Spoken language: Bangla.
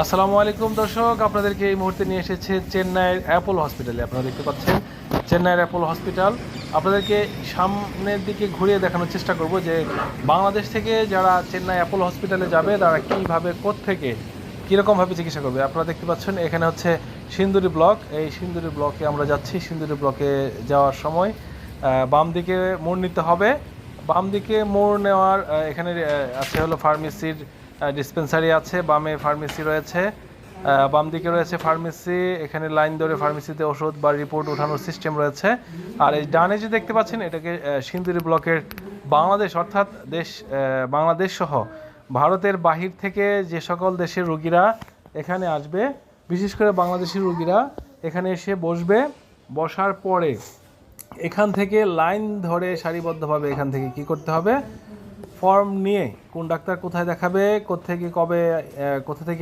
আসসালামু আলাইকুম দর্শক, আপনাদেরকে এই মুহূর্তে নিয়ে এসেছে চেন্নাইয়ের অ্যাপোলো হসপিটালে। আপনারা দেখতে পাচ্ছেন চেন্নাইয়ের অ্যাপোলো হসপিটাল। আপনাদেরকে সামনের দিকে ঘুরিয়ে দেখানোর চেষ্টা করব যে বাংলাদেশ থেকে যারা চেন্নাই অ্যাপোলো হসপিটালে যাবে তারা কীভাবে কোত্থেকে কীরকমভাবে চিকিৎসা করবে। আপনারা দেখতে পাচ্ছেন এখানে হচ্ছে সিন্দুরি ব্লক। এই সিন্দুরি ব্লকে আমরা যাচ্ছি। সিন্দুরি ব্লকে যাওয়ার সময় বাম দিকে মোড় নিতে হবে। বাম দিকে মোড় নেওয়ার এখানে আছে হলো ফার্মেসির ডিসপেন্সারি আছে, বামে ফার্মেসি রয়েছে, বাম দিকে রয়েছে ফার্মেসি। এখানে লাইন ধরে ফার্মেসিতে ওষুধ বা রিপোর্ট ওঠানোর সিস্টেম রয়েছে। আর এই ডানে যে দেখতে পাচ্ছেন এটাকে সিন্দুরি ব্লকের বাংলাদেশ, অর্থাৎ বাংলাদেশ সহ ভারতের বাহির থেকে যে সকল দেশের রোগীরা এখানে আসবে, বিশেষ করে বাংলাদেশি রোগীরা এখানে এসে বসবে। বসার পরে এখান থেকে লাইন ধরে সারিবদ্ধভাবে এখান থেকে কি করতে হবে, ফর্ম নিয়ে কোন ডাক্তার কোথায় দেখাবে, কোথা থেকে কবে, কোথা থেকে